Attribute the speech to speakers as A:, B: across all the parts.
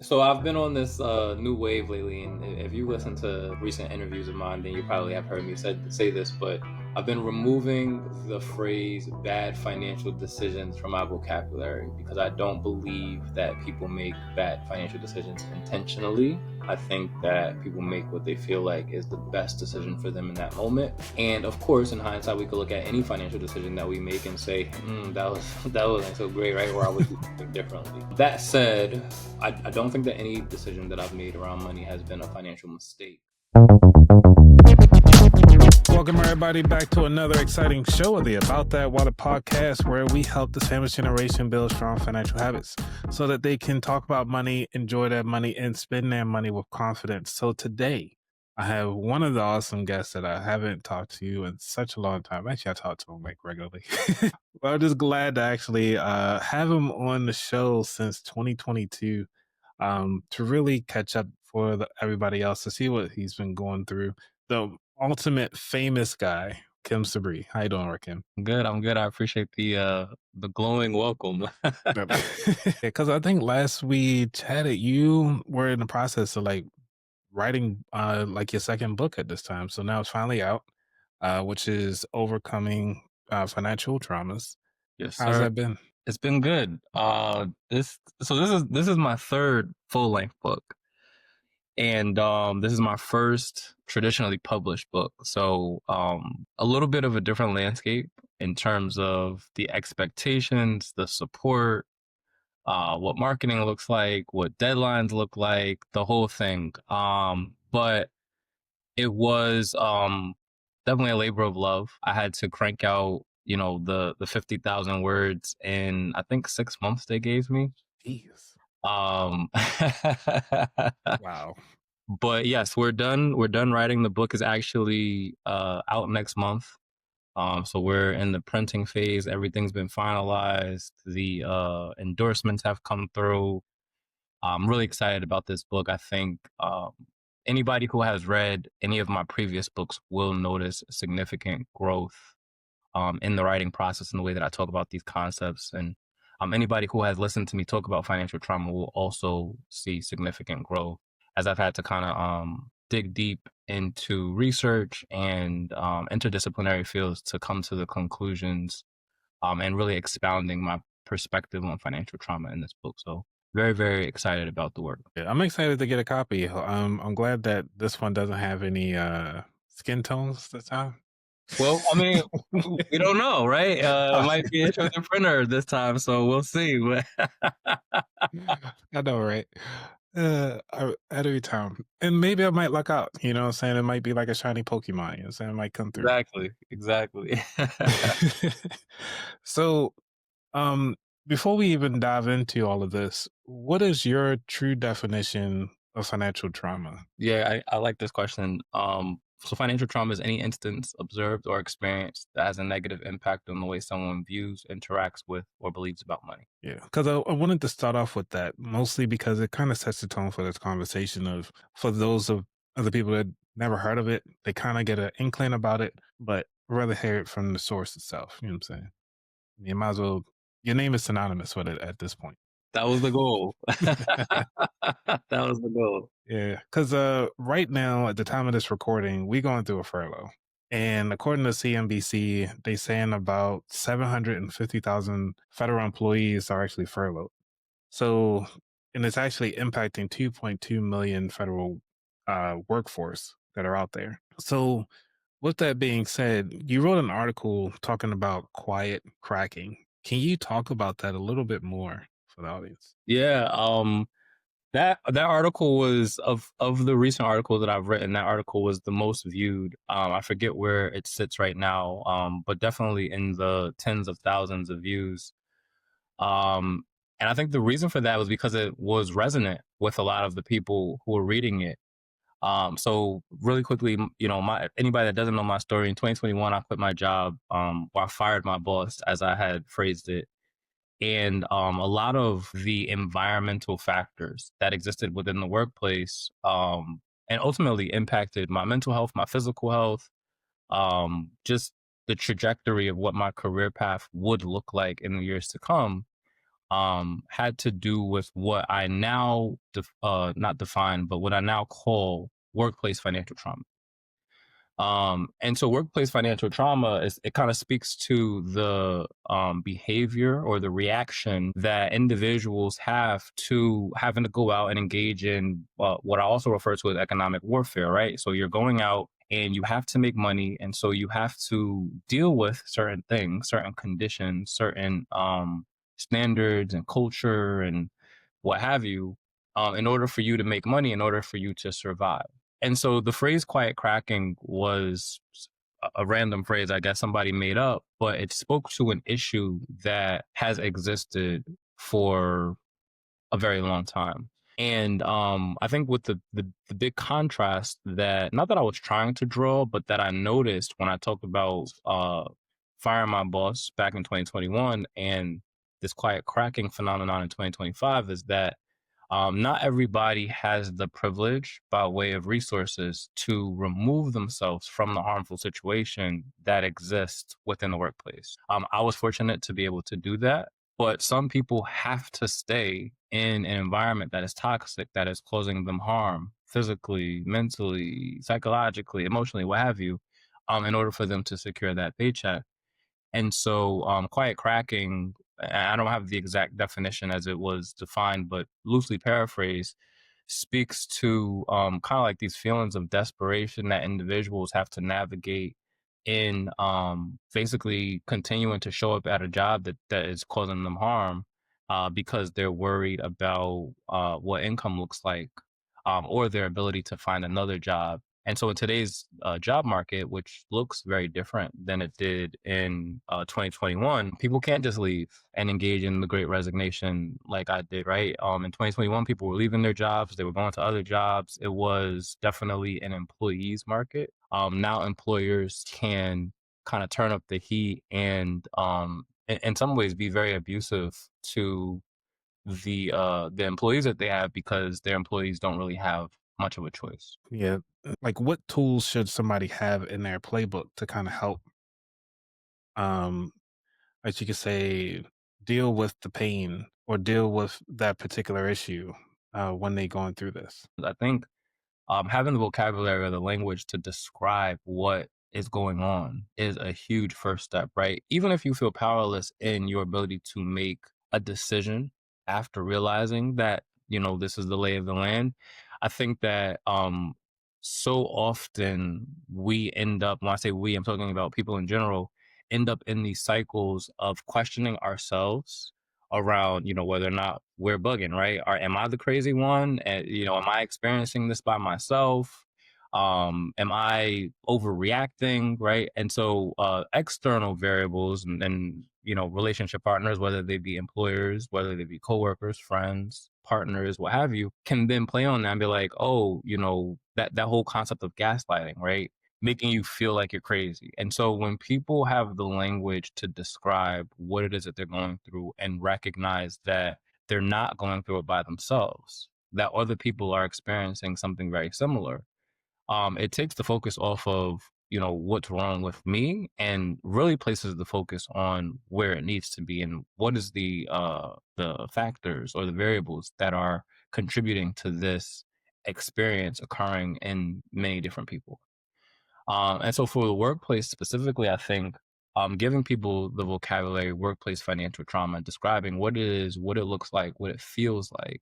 A: So I've been on this new wave lately, and if you listen to recent interviews of mine, then you probably have heard me say this, but I've been removing the phrase bad financial decisions from my vocabulary because I don't believe that people make bad financial decisions intentionally. I think that people make what they feel like is the best decision for them in that moment. And of course, in hindsight, we could look at any financial decision that we make and say, that wasn't so great, right? Or I would do something differently. That said, I don't think that any decision that I've made around money has been a financial mistake.
B: Welcome everybody back to another exciting show of the About That Water podcast, where we help the sandwich generation build strong financial habits so that they can talk about money, enjoy their money, and spend their money with confidence. So today, I have one of the awesome guests that I haven't talked to you in such a long time. Actually, I talk to him like regularly. But I'm just glad to actually have him on the show since 2022 to really catch up for everybody else to see what he's been going through. The ultimate famous guy, Rahkim Sabree. How you doing, Rahkim?
A: I'm good. I appreciate the glowing welcome.
B: Because I think last we chatted, you were in the process of like writing like your second book at this time. So now it's finally out, which is Overcoming Financial Traumas.
A: Yes,
B: How's
A: sir.
B: that been?
A: It's been good. This is my third full length book, and this is my first traditionally published book. So a little bit of a different landscape in terms of the expectations, the support, what marketing looks like, what deadlines look like, the whole thing. But it was definitely a labor of love. I had to crank out, the 50,000 words in I think 6 months they gave me.
B: Jeez.
A: Um,
B: Wow.
A: but yes, we're done. We're done writing. The book is actually out next month. So we're in the printing phase. Everything's been finalized. The endorsements have come through. I'm really excited about this book. I think anybody who has read any of my previous books will notice significant growth in the writing process and the way that I talk about these concepts. And anybody who has listened to me talk about financial trauma will also see significant growth as I've had to kind of dig deep into research and interdisciplinary fields to come to the conclusions and really expounding my perspective on financial trauma in this book. So very, very excited about the work.
B: Yeah, I'm excited to get a copy. I'm glad that this one doesn't have any skin tones this time.
A: Well, I mean, we don't know, right? It might be issue with the printer this time, so we'll see.
B: I know, right? Every time. And maybe I might luck out, you know what I'm saying? It might be like a shiny Pokemon, you know what I'm saying? It might come through.
A: Exactly.
B: So, before we even dive into all of this, what is your true definition of financial trauma?
A: Yeah, I like this question. So financial trauma is any instance observed or experienced that has a negative impact on the way someone views, interacts with, or believes about money.
B: Yeah, because I wanted to start off with that mostly because it kind of sets the tone for this conversation of for those of other people that never heard of it, they kind of get an inkling about it, but rather hear it from the source itself. You know what I'm saying? You might as well. Your name is synonymous with it at this point.
A: That was the goal. That was the goal.
B: Yeah, because right now at the time of this recording, we going through a furlough, and according to CNBC, they saying about 750,000 federal employees are actually furloughed. So, and it's actually impacting 2.2 million federal workforce that are out there. So, with that being said, you wrote an article talking about quiet cracking. Can you talk about that a little bit more for the audience?
A: Yeah. That article was of the recent articles that I've written. That article was the most viewed. I forget where it sits right now, but definitely in the tens of thousands of views. And I think the reason for that was because it was resonant with a lot of the people who were reading it. So really quickly, anybody that doesn't know my story, in 2021, I quit my job, or I fired my boss, as I had phrased it. And a lot of the environmental factors that existed within the workplace and ultimately impacted my mental health, my physical health, just the trajectory of what my career path would look like in the years to come, had to do with what I now not define, but what I now call workplace financial trauma. And so workplace financial trauma is, it kind of speaks to the behavior or the reaction that individuals have to having to go out and engage in what I also refer to as economic warfare, right? So you're going out and you have to make money. And so you have to deal with certain things, certain conditions, certain standards and culture and what have you, in order for you to make money, in order for you to survive. And so the phrase quiet cracking was a random phrase I guess somebody made up, but it spoke to an issue that has existed for a very long time. And I think with the big contrast that, not that I was trying to draw, but that I noticed when I talked about firing my boss back in 2021 and this quiet cracking phenomenon in 2025 is that not everybody has the privilege by way of resources to remove themselves from the harmful situation that exists within the workplace. I was fortunate to be able to do that, but some people have to stay in an environment that is toxic, that is causing them harm physically, mentally, psychologically, emotionally, what have you, in order for them to secure that paycheck. And so, quiet cracking, I don't have the exact definition as it was defined, but loosely paraphrased, speaks to kind of like these feelings of desperation that individuals have to navigate in basically continuing to show up at a job that is causing them harm because they're worried about what income looks like or their ability to find another job. And so in today's job market, which looks very different than it did in 2021, people can't just leave and engage in the great resignation like I did, right? In 2021, people were leaving their jobs, they were going to other jobs. It was definitely an employees market. Now employers can kind of turn up the heat and in some ways be very abusive to the employees that they have because their employees don't really have much of a choice.
B: Yeah. Like, what tools should somebody have in their playbook to kind of help, um, as you could say, deal with the pain or deal with that particular issue when they going through this?
A: I think having the vocabulary or the language to describe what is going on is a huge first step, right? Even if you feel powerless in your ability to make a decision after realizing that, this is the lay of the land, I think that so often we end up, when I say we, I'm talking about people in general, end up in these cycles of questioning ourselves around, whether or not we're bugging, right? Or am I the crazy one? And, am I experiencing this by myself? Am I overreacting, right? And so external variables and relationship partners, whether they be employers, whether they be coworkers, friends, partners, what have you, can then play on that and be like, oh, that whole concept of gaslighting, right? Making you feel like you're crazy. And so when people have the language to describe what it is that they're going through and recognize that they're not going through it by themselves, that other people are experiencing something very similar, it takes the focus off of, what's wrong with me and really places the focus on where it needs to be and what is the factors or the variables that are contributing to this experience occurring in many different people. And so for the workplace specifically, I think giving people the vocabulary, workplace financial trauma, describing what it is, what it looks like, what it feels like,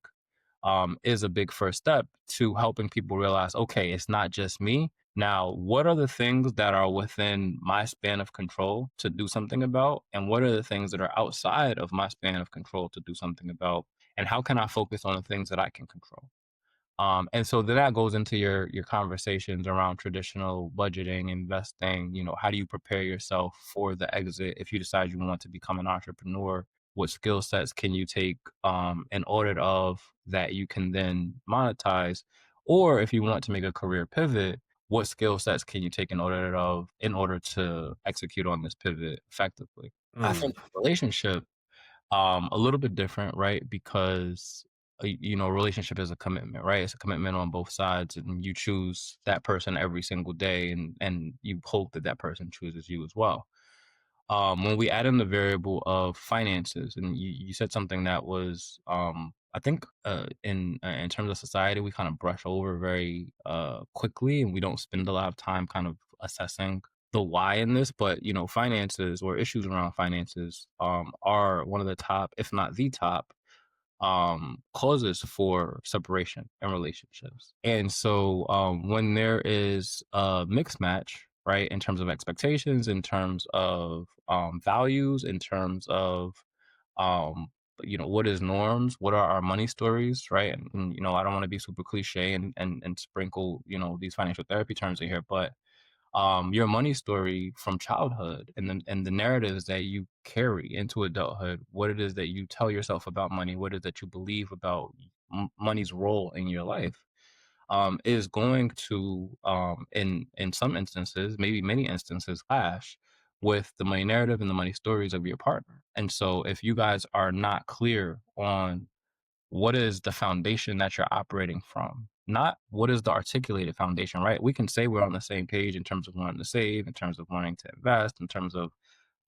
A: is a big first step to helping people realize, okay, it's not just me. Now, what are the things that are within my span of control to do something about? And what are the things that are outside of my span of control to do something about? And how can I focus on the things that I can control? And so then that goes into your conversations around traditional budgeting, investing. How do you prepare yourself for the exit if you decide you want to become an entrepreneur? What skill sets can you take in order of that you can then monetize? Or if you want to make a career pivot, what skill sets can you take in order to execute on this pivot effectively? I
B: Mm,
A: think relationship a little bit different, right? Because a relationship is a commitment, right? It's a commitment on both sides, and you choose that person every single day, and you hope that that person chooses you as well. When we add in the variable of finances, and you said something that was, I think, in terms of society, we kind of brush over very quickly, and we don't spend a lot of time kind of assessing the why in this. But finances or issues around finances are one of the top, if not the top, causes for separation in relationships. And so when there is a mixed match, right, in terms of expectations, in terms of values, in terms of um what is norms, what are our money stories, right? And I don't want to be super cliche and sprinkle these financial therapy terms in here, but your money story from childhood and the narratives that you carry into adulthood, what it is that you tell yourself about money, what it is that you believe about money's role in your life, is going to, in some instances, maybe many instances, clash with the money narrative and the money stories of your partner. And so, if you guys are not clear on what is the foundation that you're operating from, not what is the articulated foundation, right? We can say we're on the same page in terms of wanting to save, in terms of wanting to invest, in terms of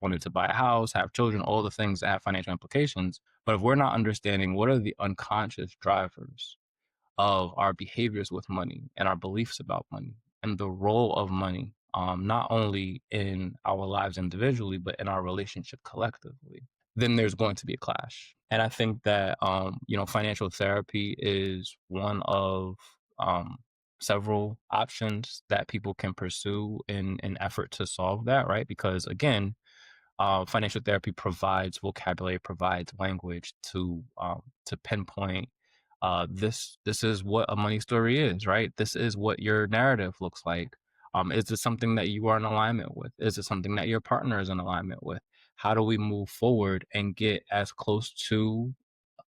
A: wanting to buy a house, have children, all the things that have financial implications. But if we're not understanding what are the unconscious drivers of our behaviors with money and our beliefs about money and the role of money, not only in our lives individually, but in our relationship collectively, then there's going to be a clash. And I think that, financial therapy is one of several options that people can pursue in an effort to solve that, right? Because again, financial therapy provides vocabulary, provides language to pinpoint this is what a money story is, right? This is what your narrative looks like. Is it something that you are in alignment with? Is it something that your partner is in alignment with? How do we move forward and get as close to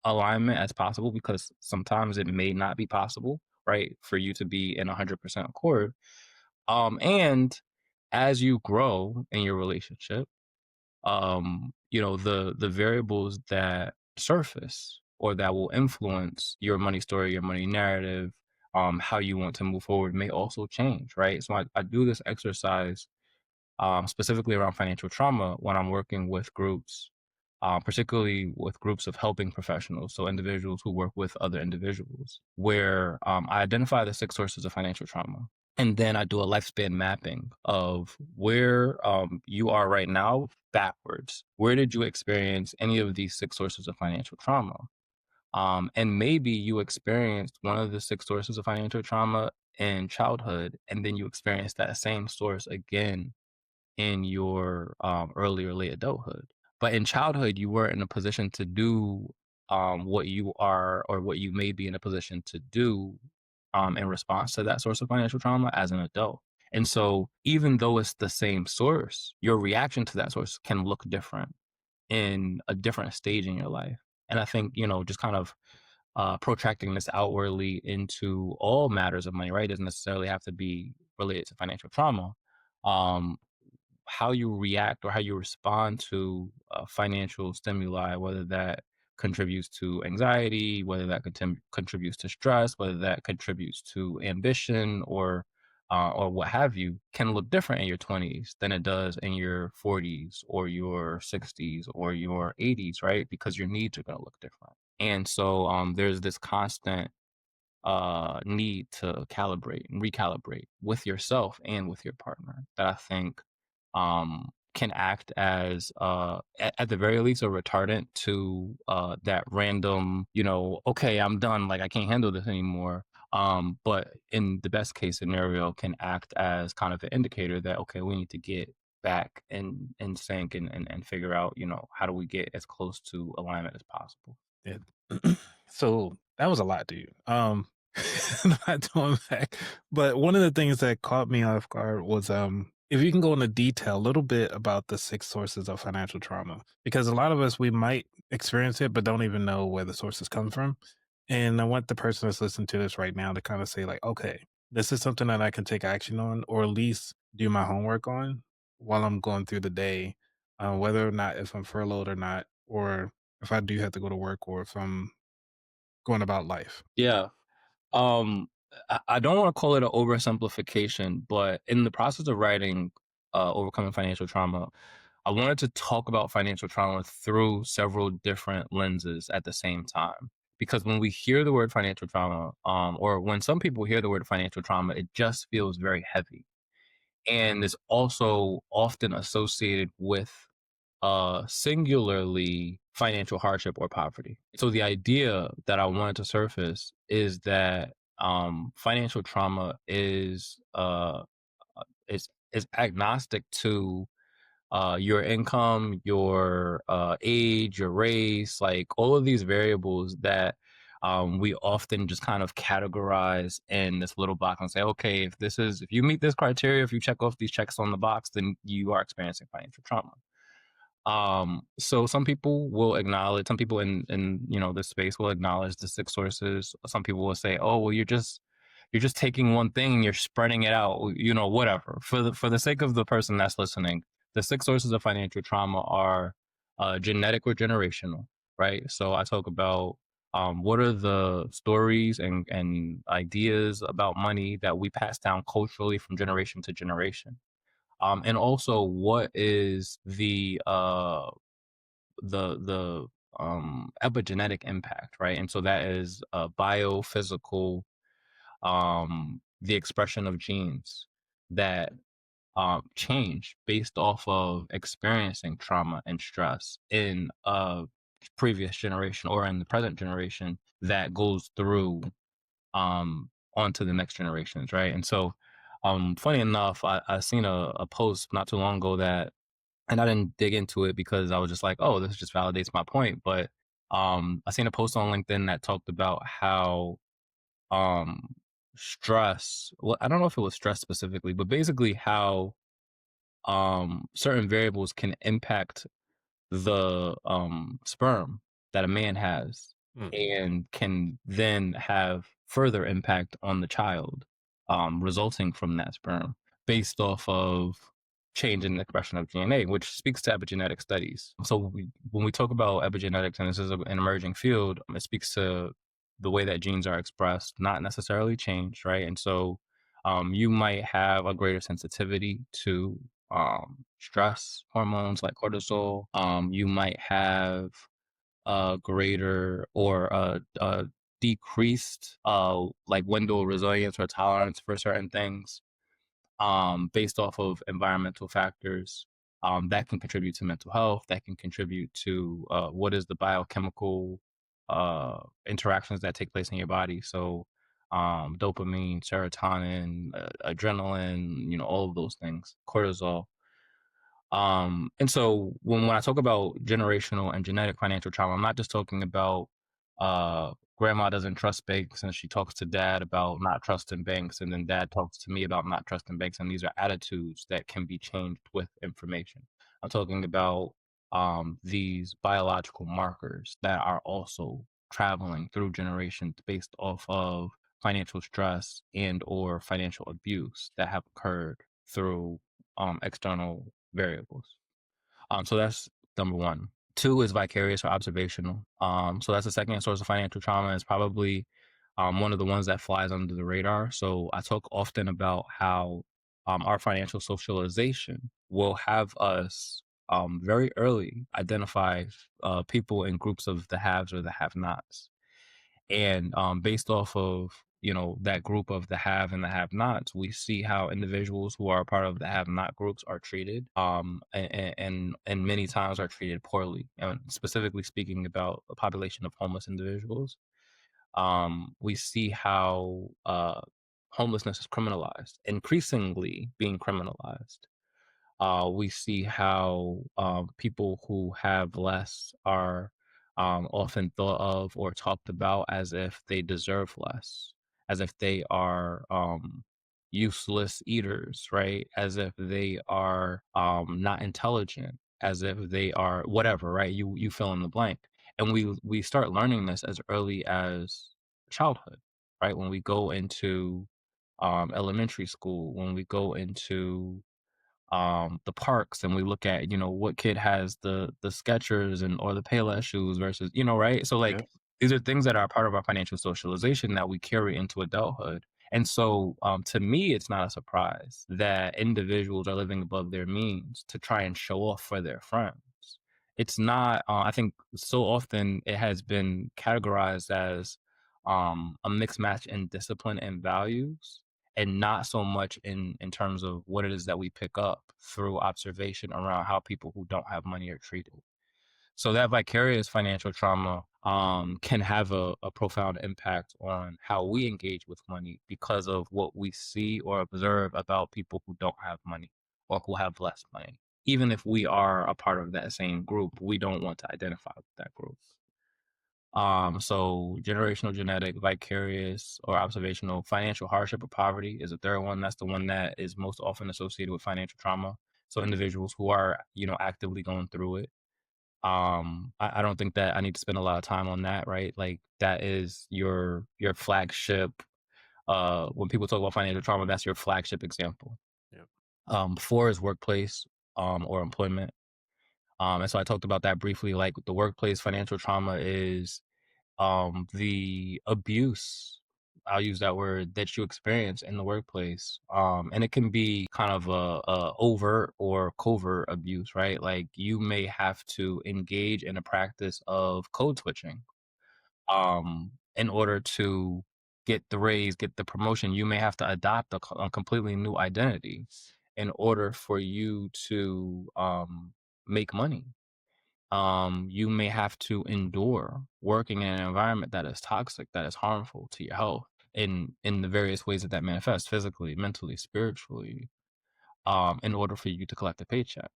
A: alignment as possible? Because sometimes it may not be possible, right, for you to be in 100% accord. And as you grow in your relationship, the variables that surface or that will influence your money story, your money narrative, how you want to move forward may also change, right? So I do this exercise specifically around financial trauma when I'm working with groups, particularly with groups of helping professionals, so individuals who work with other individuals, where I identify the 6 sources of financial trauma. And then I do a lifespan mapping of where you are right now backwards. Where did you experience any of these 6 sources of financial trauma? And maybe you experienced one of the 6 sources of financial trauma in childhood, and then you experienced that same source again in your early or late adulthood. But in childhood, you weren't in a position to do what you are or what you may be in a position to do in response to that source of financial trauma as an adult. And so, even though it's the same source, your reaction to that source can look different in a different stage in your life. And I think, just kind of protracting this outwardly into all matters of money, right? It doesn't necessarily have to be related to financial trauma. Um, how you react or how you respond to financial stimuli, whether that contributes to anxiety, whether that contributes to stress, whether that contributes to ambition or what have you, can look different in your 20s than it does in your 40s or your 60s or your 80s, right? Because your needs are going to look different. And so there's this constant need to calibrate and recalibrate with yourself and with your partner that I think can act as at the very least a retardant to that random, okay, I'm done, like I can't handle this anymore. But in the best case scenario can act as kind of an indicator that okay, we need to get back in sync and figure out, how do we get as close to alignment as possible.
B: Yeah. So that was a lot, dude. Not to unpack, but one of the things that caught me off guard was if you can go into detail a little bit about the 6 sources of financial trauma, because a lot of us we might experience it but don't even know where the sources come from. And I want the person that's listening to this right now to kind of say like, okay, this is something that I can take action on, or at least do my homework on while I'm going through the day, whether or not if I'm furloughed or not, or if I do have to go to work, or if I'm going about life.
A: Yeah. Um, I don't want to call it an oversimplification, but in the process of writing Overcoming Financial Trauma, I wanted to talk about financial trauma through several different lenses at the same time. Because when we hear the word financial trauma, or when some people hear the word financial trauma, it just feels very heavy. And it's also often associated with singularly financial hardship or poverty. So the idea that I wanted to surface is that financial trauma is agnostic to your income, your age, your race, like all of these variables that we often just kind of categorize in this little box and say, okay, if you meet this criteria, if you check off these checks on the box, then you are experiencing financial trauma. So some people in this space will acknowledge the six sources. Some people will say, oh, well, you're just taking one thing and you're spreading it out, whatever. For the sake of the person that's listening, the six sources of financial trauma are genetic or generational, right? So I talk about what are the stories and ideas about money that we pass down culturally from generation to generation, and also what is the epigenetic impact, right? And so that is biophysical, the expression of genes that change based off of experiencing trauma and stress in a previous generation or in the present generation that goes through onto the next generations, right? And so, funny enough, I seen a post not too long ago that, and I didn't dig into it because I was just like, oh, this just validates my point. But I seen a post on LinkedIn that talked about how um stress. Well, I don't know if it was stress specifically, but basically how certain variables can impact the sperm that a man has
B: Mm.
A: and can then have further impact on the child, resulting from that sperm based off of change in the expression of DNA, which speaks to epigenetic studies. So when we talk about epigenetics, and this is an emerging field, it speaks to the way that genes are expressed, not necessarily changed, right? And so you might have a greater sensitivity to stress hormones like cortisol. You might have a greater or a decreased like window of resilience or tolerance for certain things, based off of environmental factors, that can contribute to mental health, that can contribute to what is the biochemical interactions that take place in your body. So, dopamine, serotonin, adrenaline, all of those things, cortisol. And so when I talk about generational and genetic financial trauma, I'm not just talking about grandma doesn't trust banks and she talks to dad about not trusting banks, and then dad talks to me about not trusting banks, and these are attitudes that can be changed with information. I'm talking about these biological markers that are also traveling through generations based off of financial stress and or financial abuse that have occurred through external variables. So that's number one. Two is vicarious or observational. So that's the second source of financial trauma. Is probably one of the ones that flies under the radar. So I talk often about how our financial socialization will have us very early identify people in groups of the haves or the have-nots, and based off of that group of the have and the have nots, we see how individuals who are a part of the have not groups are treated, and many times are treated poorly. And specifically speaking about a population of homeless individuals, we see how homelessness is criminalized, increasingly being criminalized. We see how people who have less are often thought of or talked about as if they deserve less, as if they are useless eaters, right? As if they are not intelligent, as if they are whatever, right? You fill in the blank, and we start learning this as early as childhood, right? When we go into elementary school, when we go into the parks and we look at what kid has the Skechers and or the Payless shoes versus right. So like
B: Yes.
A: these are things that are part of our financial socialization that we carry into adulthood, And so, to me, it's not a surprise that individuals are living above their means to try and show off for their friends. It's not, I think so often it has been categorized as a mixed match in discipline and values, and not so much in terms of what it is that we pick up through observation around how people who don't have money are treated. So that vicarious financial trauma can have a profound impact on how we engage with money because of what we see or observe about people who don't have money or who have less money. Even if we are a part of that same group, we don't want to identify with that group. So generational, genetic, vicarious, or observational financial hardship or poverty is a third one. That's the one that is most often associated with financial trauma. So individuals who are, actively going through it. I don't think that I need to spend a lot of time on that, right? Like that is your flagship. When people talk about financial trauma, that's your flagship example.
B: Yep.
A: Four is workplace or employment. And so I talked about that briefly. Like the workplace financial trauma is the abuse, I'll use that word, that you experience in the workplace. And it can be kind of a overt or covert abuse, right? Like you may have to engage in a practice of code switching in order to get the raise, get the promotion. You may have to adopt a completely new identity in order for you to make money. You may have to endure working in an environment that is toxic, that is harmful to your health in the various ways that manifests physically, mentally, spiritually, in order for you to collect a paycheck.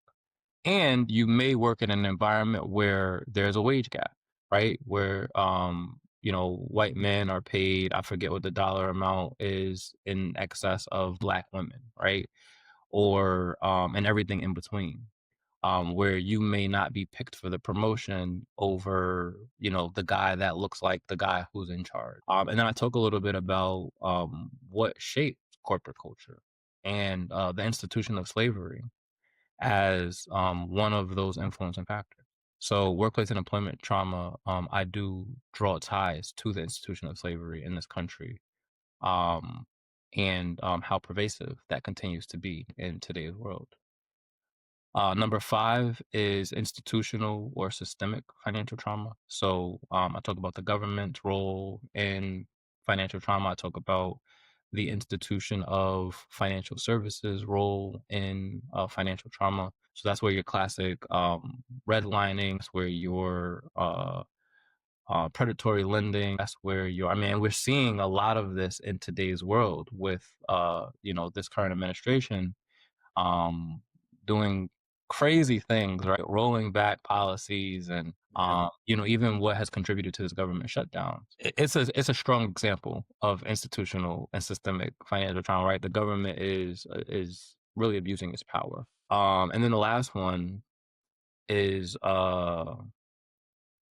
A: And you may work in an environment where there's a wage gap, right? Where white men are paid, I forget what the dollar amount is, in excess of black women, right? Or and everything in between, where you may not be picked for the promotion over, the guy that looks like the guy who's in charge. And then I talk a little bit about what shaped corporate culture and the institution of slavery as one of those influencing factors. So, workplace and employment trauma, I do draw ties to the institution of slavery in this country, um, and how pervasive that continues to be in today's world. Number five is institutional or systemic financial trauma. So I talk about the government's role in financial trauma. I talk about the institution of financial services role in financial trauma. So that's where your classic redlining, that's where your predatory lending, that's where your, I mean, we're seeing a lot of this in today's world with, this current administration um, doing crazy things, right? Rolling back policies and
B: Yep.
A: even what has contributed to this government shutdown. It's a strong example of institutional and systemic financial trauma, right? The government is really abusing its power. And then the last one is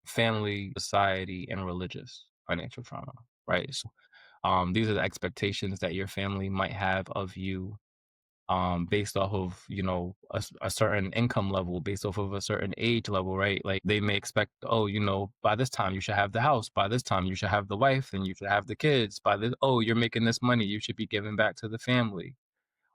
A: family, society, and religious financial trauma, right? So these are the expectations that your family might have of you based off of a certain income level, based off of a certain age level, right? Like they may expect, oh, by this time you should have the house, by this time you should have the wife, and you should have the kids, by this, oh, you're making this money, you should be giving back to the family.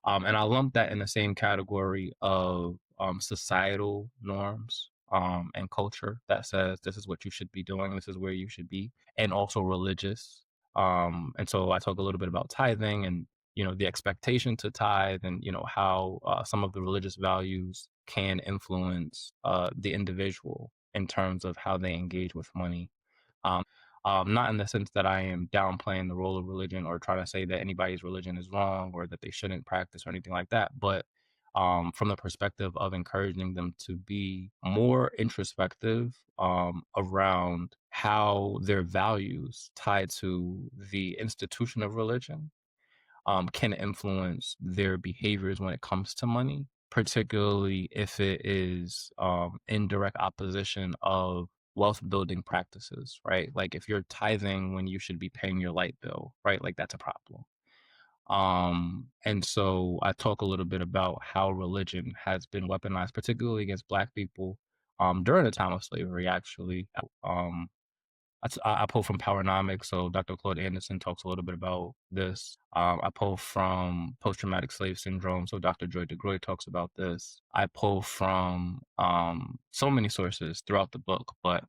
A: And I lump that in the same category of societal norms and culture that says this is what you should be doing, this is where you should be, and also religious. And so I talk a little bit about tithing and the expectation to tithe, and how some of the religious values can influence the individual in terms of how they engage with money. Um, not in the sense that I am downplaying the role of religion or trying to say that anybody's religion is wrong or that they shouldn't practice or anything like that, but from the perspective of encouraging them to be more introspective around how their values tied to the institution of religion can influence their behaviors when it comes to money, particularly if it is in direct opposition of wealth building practices, right? Like if you're tithing when you should be paying your light bill, right? Like that's a problem. And so I talk a little bit about how religion has been weaponized, particularly against Black people during the time of slavery, actually. Um, I pull from Powernomics, so Dr. Claude Anderson talks a little bit about this. I pull from post-traumatic slave syndrome, so Dr. Joy DeGruy talks about this. I pull from so many sources throughout the book, but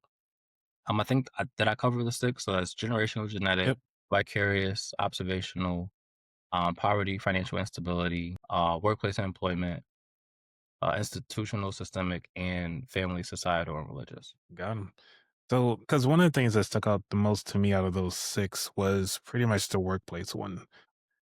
A: I think that I cover the six. So that's generational genetic,
B: Yep.
A: vicarious, observational, poverty, financial instability, workplace and employment, institutional, systemic, and family, societal, and religious.
B: Got 'em. So, because one of the things that stuck out the most to me out of those six was pretty much the workplace one.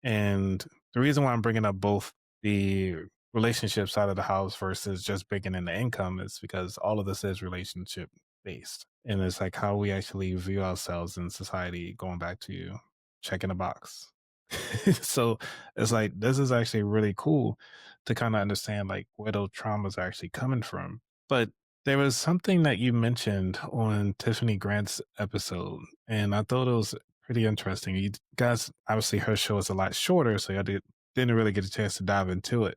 B: And the reason why I'm bringing up both the relationship side of the house versus just bringing in the income is because all of this is relationship based. And it's like how we actually view ourselves in society, going back to checking a box. So it's like, this is actually really cool to kind of understand like where those traumas are actually coming from. But there was something that you mentioned on Tiffany Grant's episode, and I thought it was pretty interesting. You guys, obviously, her show is a lot shorter, so didn't really get a chance to dive into it.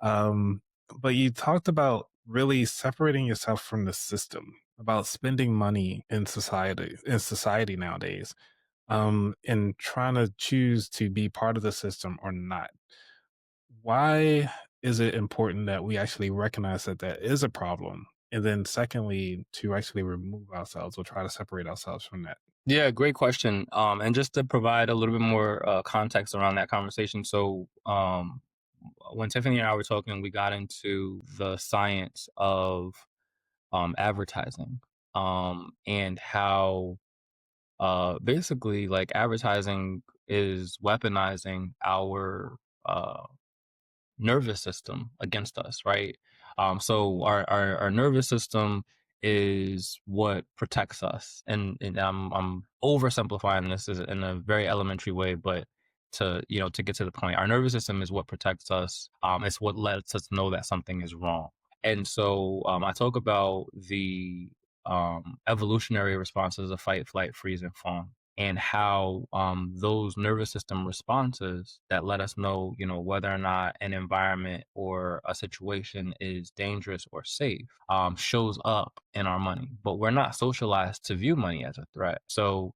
B: Um, but you talked about really separating yourself from the system, about spending money in society nowadays, and trying to choose to be part of the system or not. Why is it important that we actually recognize that that is a problem? And then secondly, to actually remove ourselves or try to separate ourselves from that.
A: Yeah, great question. And just to provide a little bit more context around that conversation. So, when Tiffany and I were talking, we got into the science of advertising, and how basically like advertising is weaponizing our nervous system against us, right? So our nervous system is what protects us, and I'm oversimplifying this in a very elementary way, but to get to the point, our nervous system is what protects us. It's what lets us know that something is wrong, and so I talk about the evolutionary responses of fight, flight, freeze, and fawn, and how those nervous system responses that let us know, whether or not an environment or a situation is dangerous or safe, shows up in our money. But we're not socialized to view money as a threat. So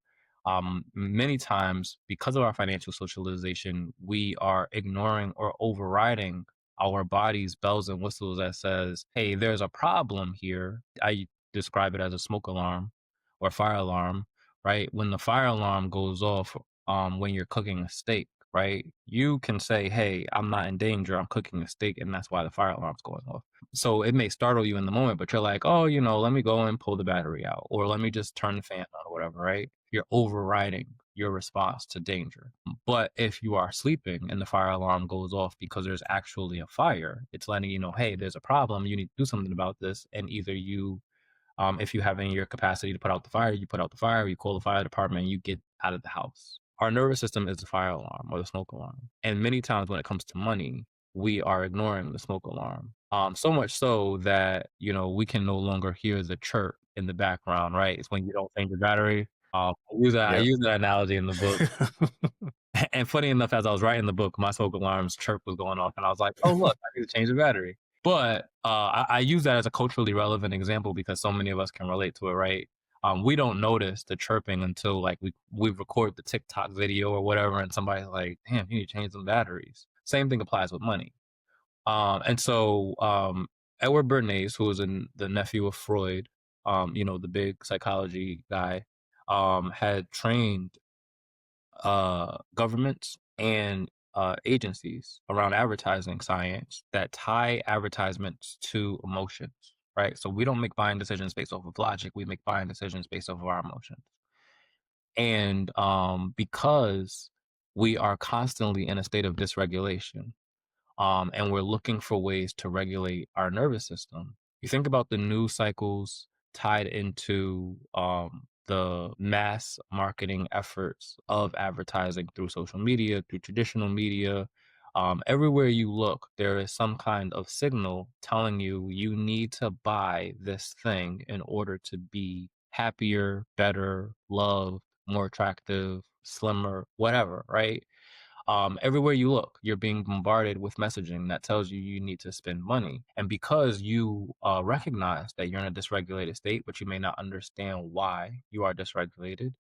A: many times, because of our financial socialization, we are ignoring or overriding our body's bells and whistles that says, hey, there's a problem here. I describe it as a smoke alarm or fire alarm, right? When the fire alarm goes off, when you're cooking a steak, right? You can say, hey, I'm not in danger. I'm cooking a steak, and that's why the fire alarm's going off. So it may startle you in the moment, but you're like, oh, let me go and pull the battery out, or let me just turn the fan on, or whatever, right? You're overriding your response to danger. But if you are sleeping and the fire alarm goes off because there's actually a fire, it's letting you know, hey, there's a problem. You need to do something about this. And either you if you have in your capacity to put out the fire, you put out the fire, you call the fire department, and you get out of the house. Our nervous system is the fire alarm or the smoke alarm. And many times when it comes to money, we are ignoring the smoke alarm. So much so that, we can no longer hear the chirp in the background, right? It's when you don't change your battery. I
B: Yep.
A: use that analogy in the book. And funny enough, as I was writing the book, my smoke alarm's chirp was going off, and I was like, "Oh, look, I need to change the battery." But I use that as a culturally relevant example because so many of us can relate to it, right? We don't notice the chirping until like we record the TikTok video or whatever, and somebody's like, "Damn, you need to change some batteries." Same thing applies with money. And so Edward Bernays, who was the nephew of Freud, the big psychology guy, had trained governments and agencies around advertising science that tie advertisements to emotions, right? So we don't make buying decisions based off of logic, we make buying decisions based off of our emotions. And because we are constantly in a state of dysregulation, and we're looking for ways to regulate our nervous system. You think about the news cycles tied into the mass marketing efforts of advertising through social media, through traditional media. Everywhere you look, there is some kind of signal telling you you need to buy this thing in order to be happier, better, loved, more attractive, slimmer, whatever, right? Everywhere you look, you're being bombarded with messaging that tells you you need to spend money. And because you recognize that you're in a dysregulated state, but you may not understand why you are dysregulated,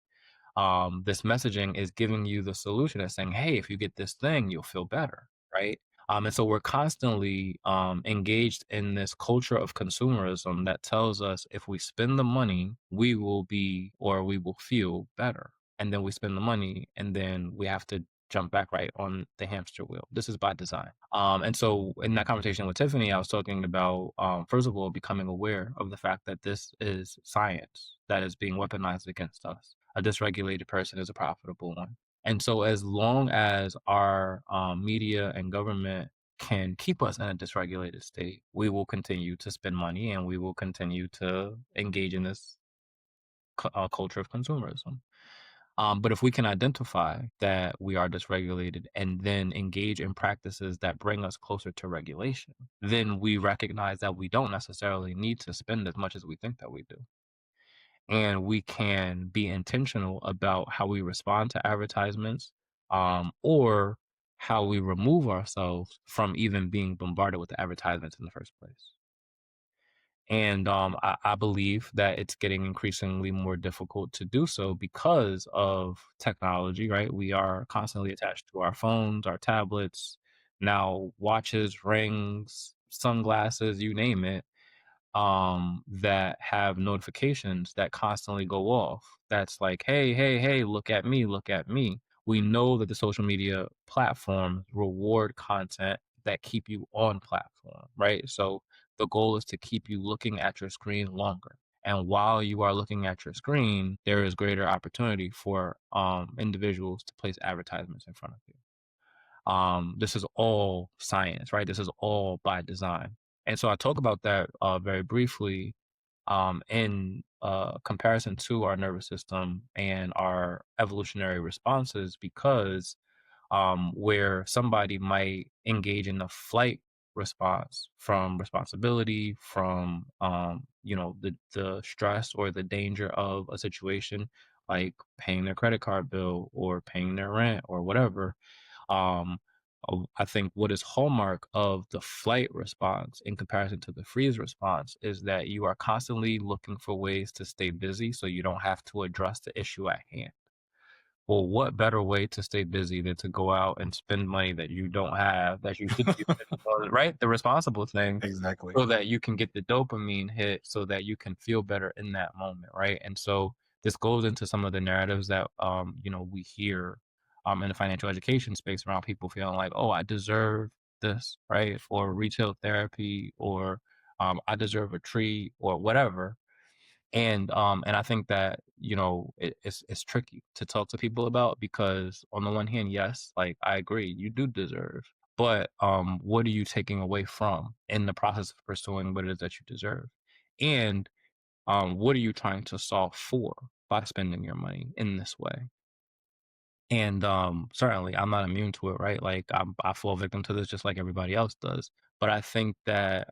A: this messaging is giving you the solution and saying, hey, if you get this thing, you'll feel better, right? And so we're constantly engaged in this culture of consumerism that tells us if we spend the money, we will be or we will feel better. And then we spend the money and then we have to jump back right on the hamster wheel. This is by design. And so in that conversation with Tiffany, I was talking about, first of all, becoming aware of the fact that this is science that is being weaponized against us. A dysregulated person is a profitable one. And so, as long as our media and government can keep us in a dysregulated state, we will continue to spend money and we will continue to engage in this culture of consumerism. But if we can identify that we are dysregulated and then engage in practices that bring us closer to regulation, then we recognize that we don't necessarily need to spend as much as we think that we do. And we can be intentional about how we respond to advertisements, or how we remove ourselves from even being bombarded with the advertisements in the first place. And I believe that it's getting increasingly more difficult to do so because of technology, right? We are constantly attached to our phones, our tablets, now watches, rings, sunglasses, you name it, that have notifications that constantly go off. That's like, hey, hey, hey, look at me, look at me. We know that the social media platforms reward content that keep you on platform, right? So the goal is to keep you looking at your screen longer. And while you are looking at your screen, there is greater opportunity for individuals to place advertisements in front of you. This is all science, right? This is all by design. And so I talk about that very briefly in comparison to our nervous system and our evolutionary responses, because where somebody might engage in a flight response from responsibility, from the stress or the danger of a situation, like paying their credit card bill or paying their rent or whatever. um, I think what is hallmark of the flight response in comparison to the freeze response is that you are constantly looking for ways to stay busy so you don't have to address the issue at hand. Well, what better way to stay busy than to go out and spend money that you don't have, that you should be spending on, right? The responsible thing,
B: Exactly.
A: so that you can get the dopamine hit, so that you can feel better in that moment, right? And so this goes into some of the narratives that we hear in the financial education space around people feeling like, oh, I deserve this, right? For retail therapy, or I deserve a treat or whatever. And I think that, it's tricky to talk to people about, because on the one hand, yes, like I agree, you do deserve. But what are you taking away from in the process of pursuing what it is that you deserve? And what are you trying to solve for by spending your money in this way? And certainly I'm not immune to it, right? Like I fall victim to this just like everybody else does. But I think that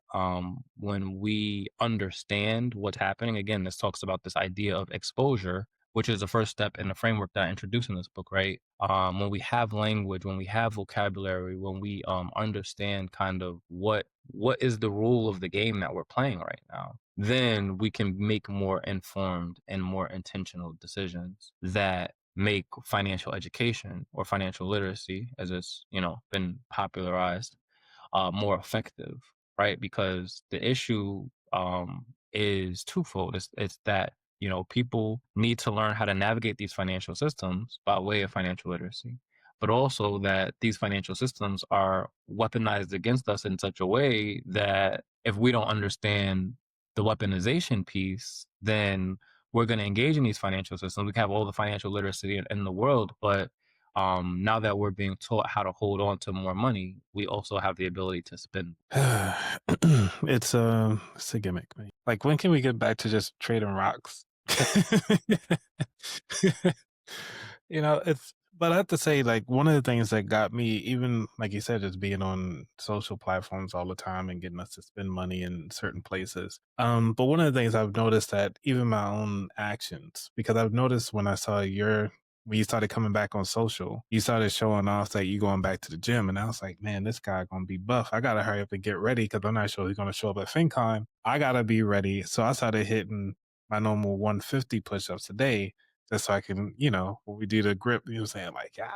A: when we understand what's happening, again, this talks about this idea of exposure, which is the first step in the framework that I introduced in this book, right? When we have language, when we have vocabulary, when we understand kind of what is the rule of the game that we're playing right now, then we can make more informed and more intentional decisions that make financial education, or financial literacy, as it's been popularized, more effective, right? Because the issue is twofold. It's that people need to learn how to navigate these financial systems by way of financial literacy, but also that these financial systems are weaponized against us in such a way that if we don't understand the weaponization piece, then we're going to engage in these financial systems. We can have all the financial literacy in the world, but now that we're being taught how to hold on to more money, we also have the ability to spend.
B: It's a gimmick, man. Like, when can we get back to just trading rocks? But I have to say, like, one of the things that got me, even like you said, just being on social platforms all the time and getting us to spend money in certain places. But one of the things I've noticed that even my own actions, because I've noticed when I saw your when you started coming back on social, you started showing off that you going back to the gym. And I was like, man, this guy gonna be buff. I gotta hurry up and get ready because I'm not sure he's gonna show up at FinCon. I gotta be ready. So I started hitting my normal 150 push-ups a day just so I can, when we do the grip, saying? Like, yeah,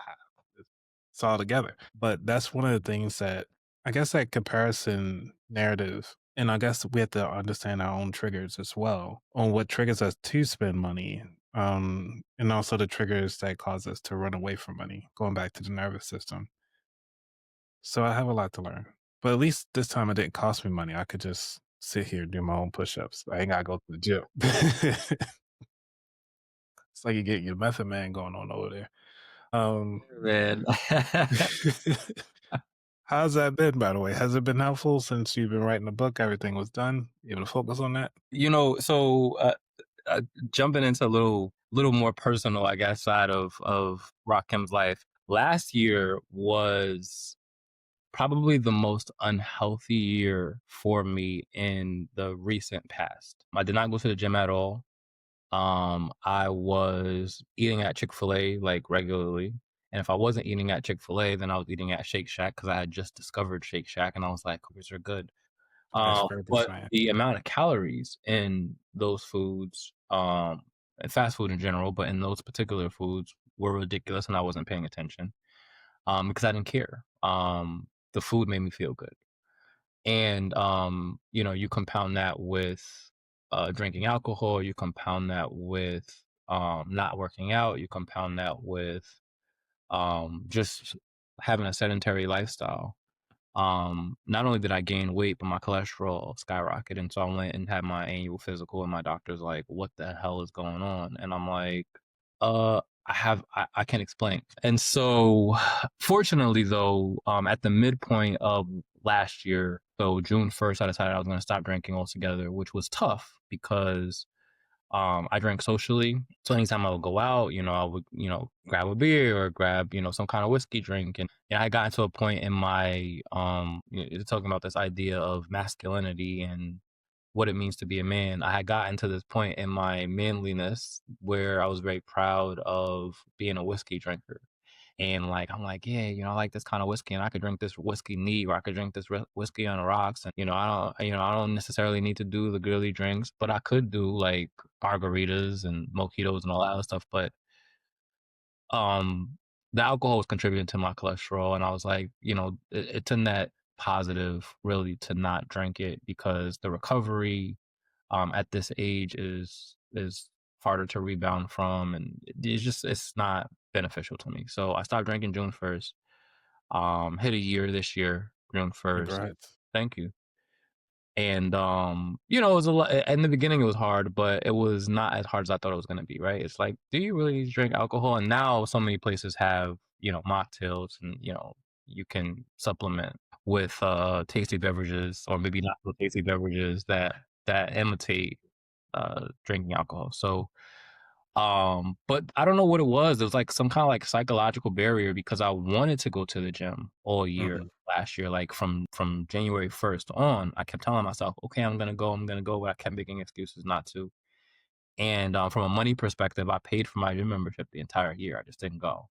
B: it's all together. But that's one of the things that I guess that comparison narrative, and I guess we have to understand our own triggers as well on what triggers us to spend money, and also the triggers that cause us to run away from money, going back to the nervous system. So I have a lot to learn. But at least this time it didn't cost me money. I could just sit here and do my own push-ups. I ain't gotta go to the gym. It's like you're getting your method man going on over there.
A: Man.
B: How's that been, by the way? Has it been helpful since you've been writing the book? Everything was done. You able to focus on that?
A: So jumping into a little more personal, I guess, side of Rakim's life. Last year was probably the most unhealthy year for me in the recent past. I did not go to the gym at all. I was eating at Chick-fil-A like regularly. And if I wasn't eating at Chick-fil-A, then I was eating at Shake Shack because I had just discovered Shake Shack and I was like, these are good.
B: Fresh burgers,
A: But
B: man.
A: the amount of calories in those foods, and fast food in general, but in those particular foods were ridiculous and I wasn't paying attention because I didn't care. The food made me feel good. And, you compound that with drinking alcohol, you compound that with not working out, you compound that with just having a sedentary lifestyle. Not only did I gain weight, but my cholesterol skyrocketed. And so I went and had my annual physical, and my doctor's like, what the hell is going on? And I'm like, I can't explain. And so fortunately though, at the midpoint of last year, so June 1st, I decided I was going to stop drinking altogether, which was tough because I drank socially. So anytime I would go out, I would, grab a beer or grab, some kind of whiskey drink. And I got to a point in my, talking about this idea of masculinity and what it means to be a man. I had gotten to this point in my manliness where I was very proud of being a whiskey drinker. And like, I'm like, yeah, I like this kind of whiskey and I could drink this whiskey neat or I could drink this whiskey on the rocks. And, I don't necessarily need to do the girly drinks, but I could do like margaritas and mojitos and all that other stuff. But, um, the alcohol was contributing to my cholesterol. And I was like, it's a net positive really to not drink it because the recovery, at this age is harder to rebound from. And it's not beneficial to me. So I stopped drinking June 1st. Hit a year this year, June 1st.
B: Congrats.
A: Thank you. And it was a lot in the beginning it was hard, but it was not as hard as I thought it was gonna be, right? It's like, do you really drink alcohol? And now so many places have, mocktails and you can supplement with tasty beverages or maybe not so tasty beverages that imitate drinking alcohol. So but I don't know what it was. It was like some kind of like psychological barrier because I wanted to go to the gym all year
B: Mhm.
A: last year, like from January 1st on. I kept telling myself, okay, I'm gonna go, but I kept making excuses not to. And from a money perspective, I paid for my gym membership the entire year. I just didn't go.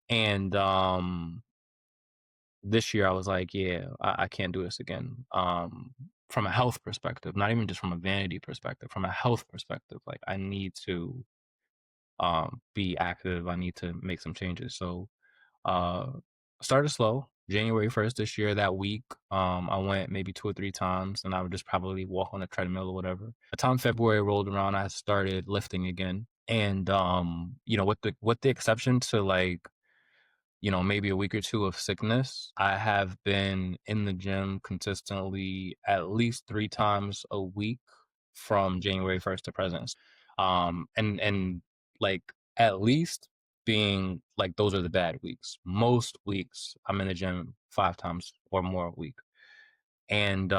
A: And this year I was like, yeah, I can't do this again. From a health perspective, not even just from a vanity perspective, from a health perspective, like I need to be active. I need to make some changes. So uh started slow. January 1st this year, that week, I went maybe 2 or 3 times and I would just probably walk on a treadmill or whatever. By the time February rolled around, I started lifting again. And with the exception to like maybe a week or two of sickness, I have been in the gym consistently at least 3 times a week from January 1st to present. And like at least being like those are the bad weeks. Most weeks I'm in the gym 5 times or more a week. And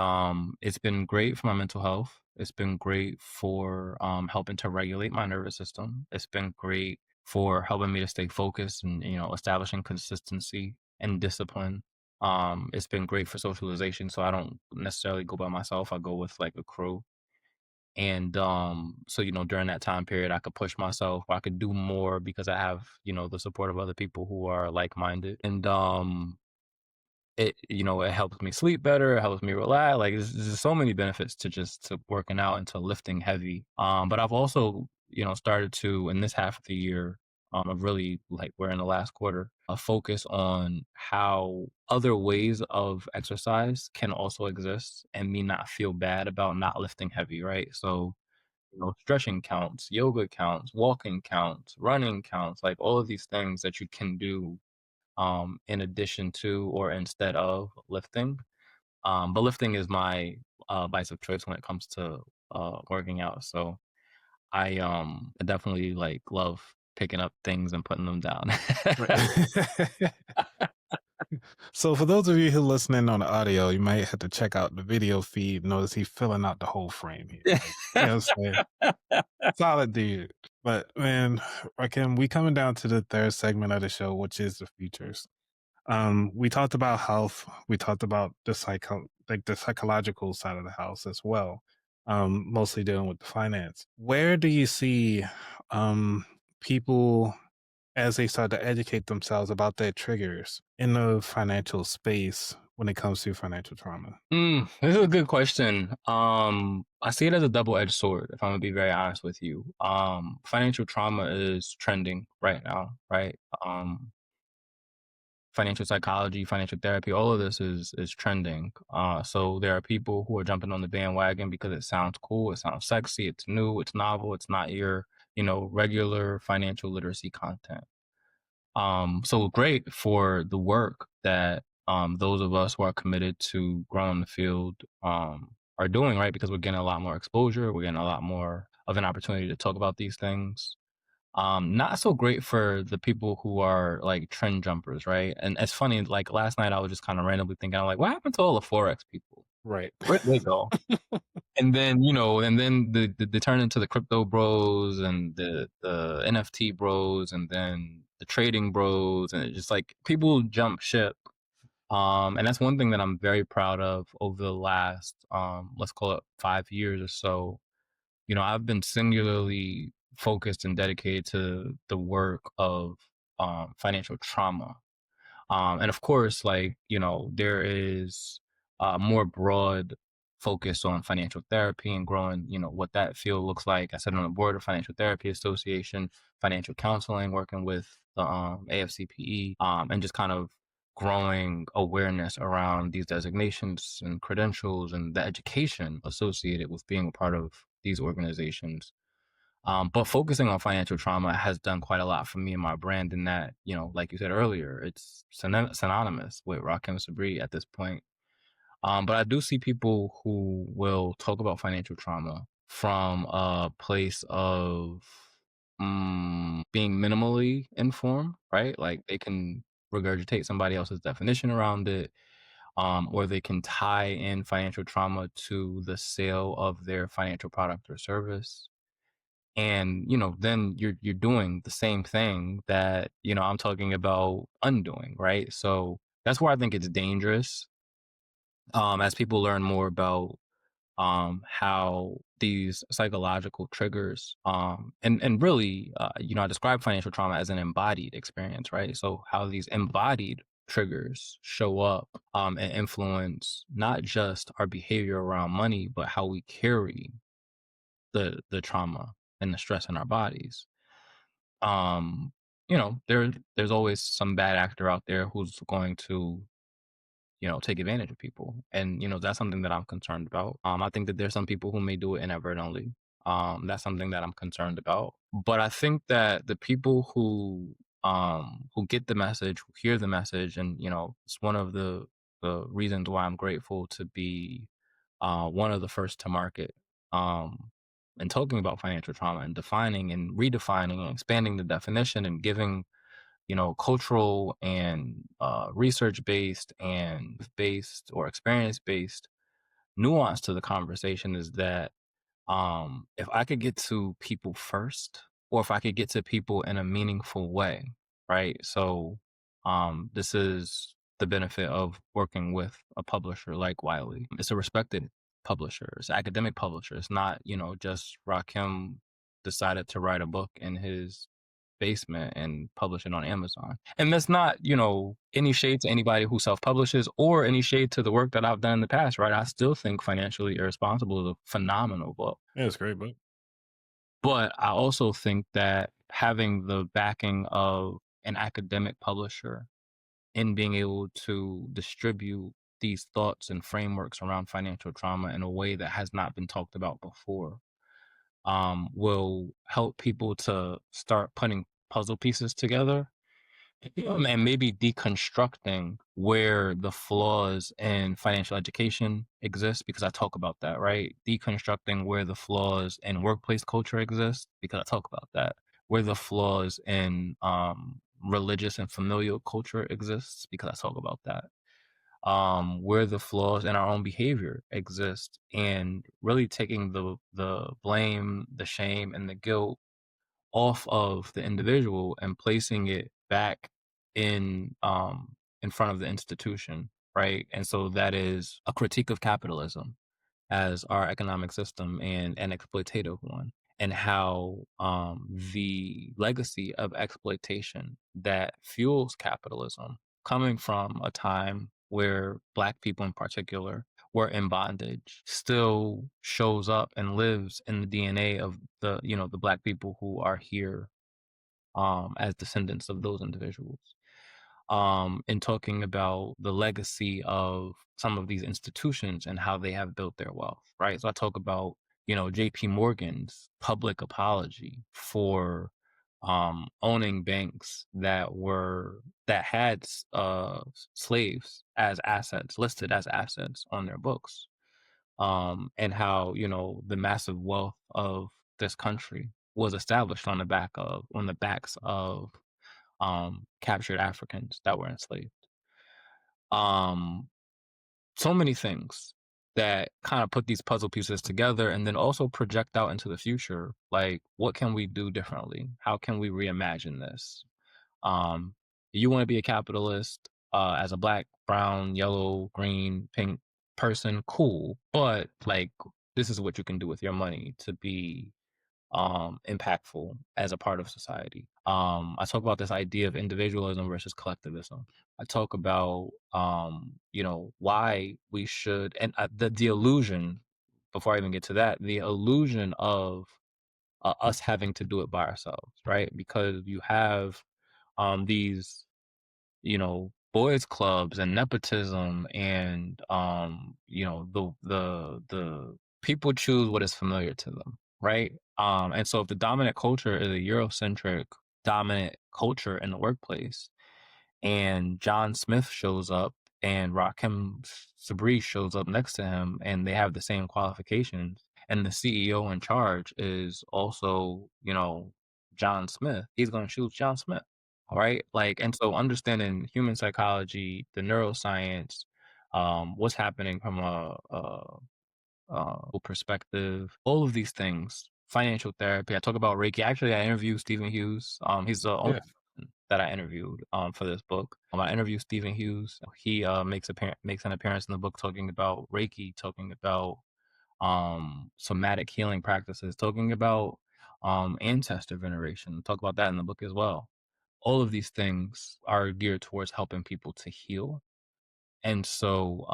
A: it's been great for my mental health. It's been great for helping to regulate my nervous system. It's been great for helping me to stay focused and establishing consistency and discipline. It's been great for socialization, so I don't necessarily go by myself. I go with like a crew. And so during that time period I could push myself, I could do more because I have the support of other people who are like-minded. And it helps me sleep better, it helps me relax. Like there's so many benefits to working out and to lifting heavy. But I've also started to, in this half of the year, I've really, like, we're in the last quarter, a focus on how other ways of exercise can also exist and me not feel bad about not lifting heavy, right? So stretching counts, yoga counts, walking counts, running counts, like all of these things that you can do in addition to or instead of lifting. But lifting is my vice of choice when it comes to working out. So I definitely like love picking up things and putting them down.
B: Right. So for those of you who listening on the audio, you might have to check out the video feed. Notice he's filling out the whole frame here. Like, you know what I'm saying? Solid dude. But man, Rakim, we coming down to the third segment of the show, which is the features. We talked about health. We talked about the psychological side of the house as well. Mostly dealing with the finance. Where do you see people as they start to educate themselves about their triggers in the financial space when it comes to financial trauma?
A: This is a good question. I see it as a double-edged sword, if I'm gonna be very honest with you. Financial trauma is trending right now, right? Financial psychology, financial therapy, all of this is trending. So there are people who are jumping on the bandwagon because it sounds cool, it sounds sexy, it's new, it's novel, it's not your, regular financial literacy content. So great for the work that those of us who are committed to growing the field are doing, right? Because we're getting a lot more exposure, we're getting a lot more of an opportunity to talk about these things. Not so great for the people who are like trend jumpers, right? And it's funny, like last night I was just kind of randomly thinking, I'm like, what happened to all the Forex people?
B: Right.
A: Where'd they go? And then, the turn into the crypto bros and the NFT bros and then the trading bros, and it's just like people jump ship. And that's one thing that I'm very proud of over the last let's call it 5 years or so. I've been singularly focused and dedicated to the work of financial trauma. And of course, like, there is more broad focus on financial therapy and growing, what that field looks like. I sit on the board of Financial Therapy Association, financial counseling, working with the AFCPE, and just kind of growing awareness around these designations and credentials and the education associated with being a part of these organizations. But focusing on financial trauma has done quite a lot for me and my brand in that, like you said earlier, it's synonymous with Rahkim Sabree at this point. But I do see people who will talk about financial trauma from a place of being minimally informed, right? Like they can regurgitate somebody else's definition around it, or they can tie in financial trauma to the sale of their financial product or service. And then you're doing the same thing that I'm talking about undoing, right? So that's where I think it's dangerous, as people learn more about how these psychological triggers, and really, I describe financial trauma as an embodied experience, right? So how these embodied triggers show up and influence not just our behavior around money, but how we carry the trauma and the stress in our bodies. um there's always some bad actor out there who's going to take advantage of people, and that's something that I'm concerned about. I think that there's some people who may do it inadvertently. That's something that I'm concerned about. But I think that the people who get the message, who hear the message, and it's one of the reasons why I'm grateful to be one of the first to market, and talking about financial trauma and defining and redefining and expanding the definition and giving cultural and research based and based or experience based nuance to the conversation, is that if I could get to people first, or if I could get to people in a meaningful way, right? So this is the benefit of working with a publisher like Wiley. It's a respected publishers, academic publishers, not, just Rakim decided to write a book in his basement and publish it on Amazon. And that's not, any shade to anybody who self-publishes or any shade to the work that I've done in the past, right? I still think Financially Irresponsible is a phenomenal book.
B: Yeah, it's a great book.
A: But I also think that having the backing of an academic publisher and being able to distribute these thoughts and frameworks around financial trauma in a way that has not been talked about before will help people to start putting puzzle pieces together, and maybe deconstructing where the flaws in financial education exist, because I talk about that, right? Deconstructing where the flaws in workplace culture exist, because I talk about that. Where the flaws in religious and familial culture exists, because I talk about that. Where the flaws in our own behavior exist, and really taking the blame, the shame, and the guilt off of the individual and placing it back in front of the institution, right? And so that is a critique of capitalism as our economic system, and an exploitative one, and how the legacy of exploitation that fuels capitalism, coming from a time where Black people in particular were in bondage, still shows up and lives in the DNA of the Black people who are here as descendants of those individuals. And talking about the legacy of some of these institutions and how they have built their wealth, right? So I talk about, JP Morgan's public apology for owning banks that had slaves as assets, listed as assets on their books, and how, the massive wealth of this country was established on the backs of captured Africans that were enslaved. Um, so many things that kind of put these puzzle pieces together, and then also project out into the future. Like, what can we do differently? How can we reimagine this? Um, you want to be a capitalist as a Black, brown, yellow, green, pink person, cool. But like, this is what you can do with your money to be impactful as a part of society. I talk about this idea of individualism versus collectivism. I talk about why we should, and the illusion, before I even get to that, the illusion of us having to do it by ourselves, right? Because you have these boys clubs and nepotism, and the people choose what is familiar to them, right? And so if the dominant culture is a Eurocentric dominant culture in the workplace, and John Smith shows up and Rahkim Sabree shows up next to him, and they have the same qualifications, and the CEO in charge is also, John Smith, he's going to choose John Smith. All right. Like, and so understanding human psychology, the neuroscience, what's happening from a perspective, all of these things, financial therapy. I talk about Reiki. Actually, I interviewed Stephen Hughes. He's the only
B: Yeah.
A: person that I interviewed for this book. I interviewed Stephen Hughes. He makes an appearance in the book, talking about Reiki, talking about somatic healing practices, talking about ancestor veneration. Talk about that in the book as well. All of these things are geared towards helping people to heal. And so,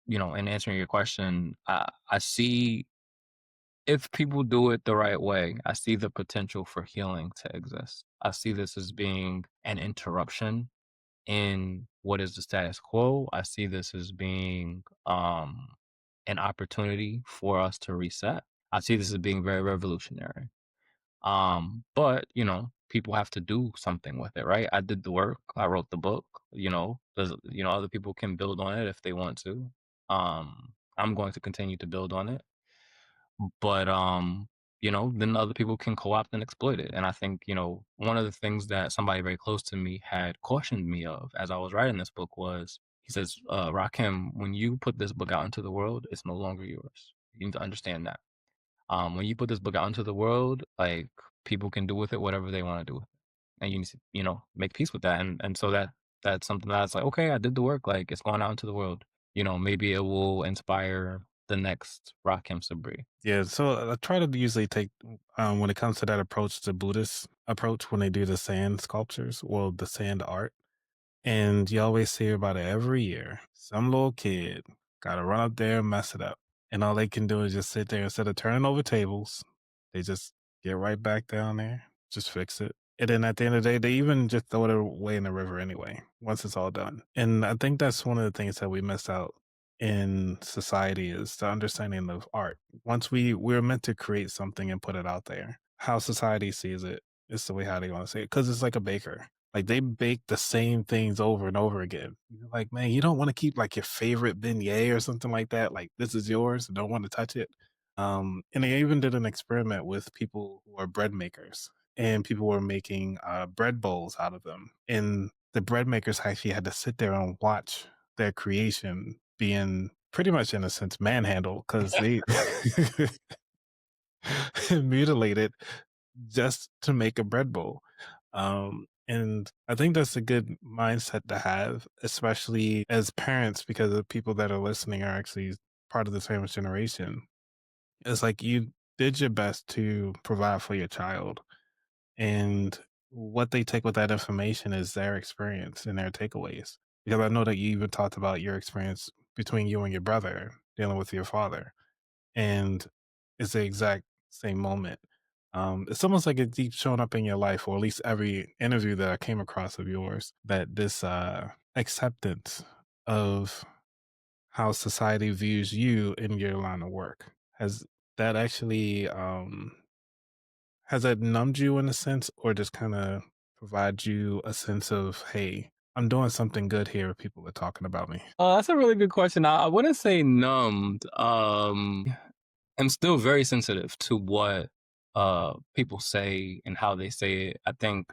A: in answering your question, I see, if people do it the right way, I see the potential for healing to exist. I see this as being an interruption in what is the status quo. I see this as being an opportunity for us to reset. I see this as being very revolutionary. But people have to do something with it, right? I did the work. I wrote the book. Other people can build on it if they want to. I'm going to continue to build on it, but then other people can co-opt and exploit it. And I think one of the things that somebody very close to me had cautioned me of as I was writing this book was, he says, Rakim, when you put this book out into the world, it's no longer yours. You need to understand that. When you put this book out into the world, like, people can do with it whatever they want to do with it, and you need to make peace with that. And so that's something that's like, okay, I did the work, like, it's going out into the world. maybe it will inspire the next Rahkim Sabree.
B: Yeah, so I try to usually take when it comes to that approach, the Buddhist approach, when they do the sand sculptures, well, the sand art. And you always hear about it every year. Some little kid got to run up there and mess it up. And all they can do is just sit there instead of turning over tables. They just get right back down there, just fix it. And then at the end of the day, they even just throw it away in the river anyway, once it's all done. And I think that's one of the things that we miss out in society is the understanding of art. Once we're meant to create something and put it out there, how society sees it is the way how they want to say it. Cause it's like a baker, like, they bake the same things over and over again. You're like, "Man, you don't wanna keep, like, your favorite beignet or something like that, like, this is yours, and don't wanna touch it?" And they even did an experiment with people who are bread makers, and people were making, bread bowls out of them, and the bread makers actually had to sit there and watch their creation being pretty much, in a sense, manhandled because they mutilated just to make a bread bowl. And I think that's a good mindset to have, especially as parents, because the people that are listening are actually part of the same generation. It's like you did your best to provide for your child, and what they take with that information is their experience and their takeaways. Because I know that you even talked about your experience between you and your brother dealing with your father, and it's the exact same moment. It's almost like it keeps showing up in your life, or at least every interview that I came across of yours, that this acceptance of how society views you in your line of work has that actually has that numbed you in a sense, or just kind of provide you a sense of, hey, I'm doing something good here. People are talking about me.
A: That's a really good question. I wouldn't say numbed. I'm still very sensitive to what people say and how they say it. I think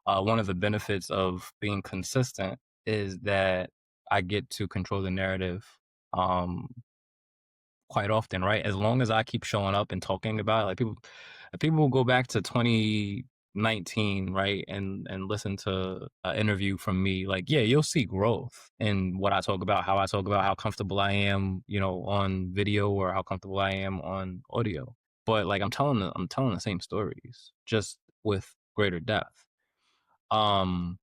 A: one of the benefits of being consistent is that I get to control the narrative um, quite often, right? As long as I keep showing up and talking about it, like people will go back to 2019, right, and listen to an interview from me. Like, yeah, you'll see growth in what I talk about, how I talk about how comfortable I am, on video or how comfortable I am on audio. But like I'm telling the same stories, just with greater depth. Um,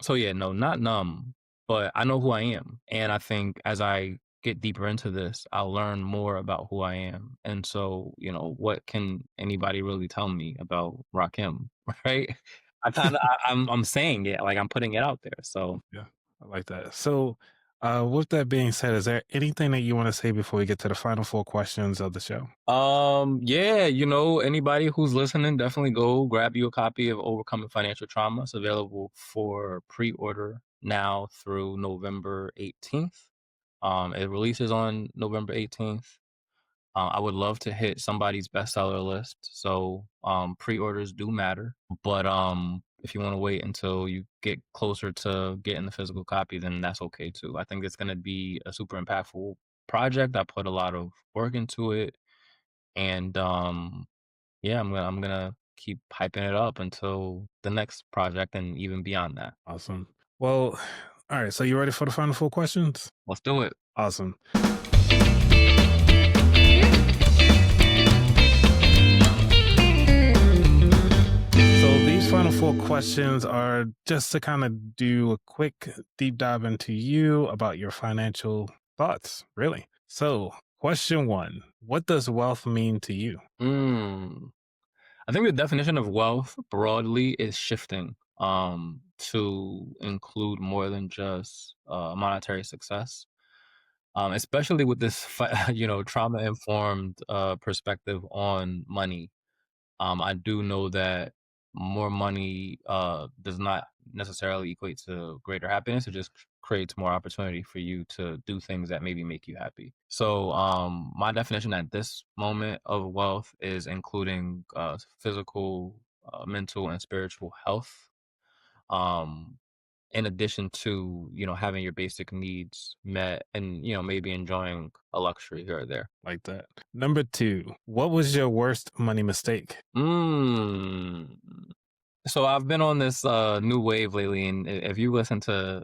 A: so yeah, no, not numb, but I know who I am. And I think as I get deeper into this, I'll learn more about who I am. And so, what can anybody really tell me about Rakim, right? I'm saying it, like I'm putting it out there. So
B: Yeah, I like that. So, with that being said, is there anything that you want to say before we get to the final four questions of the show?
A: yeah, anybody who's listening, definitely go grab you a copy of Overcoming Financial Trauma. It's available for pre-order now through November 18th. It releases on November 18th. I would love to hit somebody's bestseller list. So pre-orders do matter. But if you want to wait until you get closer to getting the physical copy, then that's okay too. I think it's gonna be a super impactful project. I put a lot of work into it. And yeah, I'm gonna keep hyping it up until the next project and even beyond that.
B: Awesome. Well, all right. So, you ready for the final four questions?
A: Let's do it.
B: Awesome. So, these final four questions are just to kind of do a quick deep dive into you about your financial thoughts, really. So, question one: what does wealth mean to you?
A: Mm. I think the definition of wealth broadly is shifting to include more than just monetary success, especially with this trauma informed perspective on money. I do know that more money does not necessarily equate to greater happiness. It just creates more opportunity for you to do things that maybe make you happy. So, my definition at this moment of wealth is including physical, mental, and spiritual health. Um, in addition to having your basic needs met and maybe enjoying a luxury here or there.
B: Like that. Number two: what was your worst money mistake?
A: Mm. So I've been on this new wave lately, and if you listen to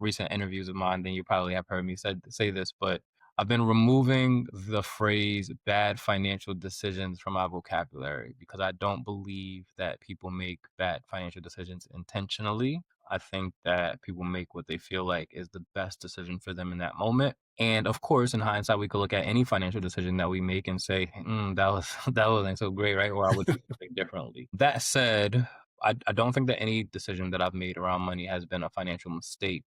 A: recent interviews of mine, then you probably have heard me say this, but I've been removing the phrase bad financial decisions from my vocabulary because I don't believe that people make bad financial decisions intentionally. I think that people make what they feel like is the best decision for them in that moment. And of course, in hindsight, we could look at any financial decision that we make and say, that was that wasn't so great, right? Or I would do something differently. That said, I don't think that any decision that I've made around money has been a financial mistake.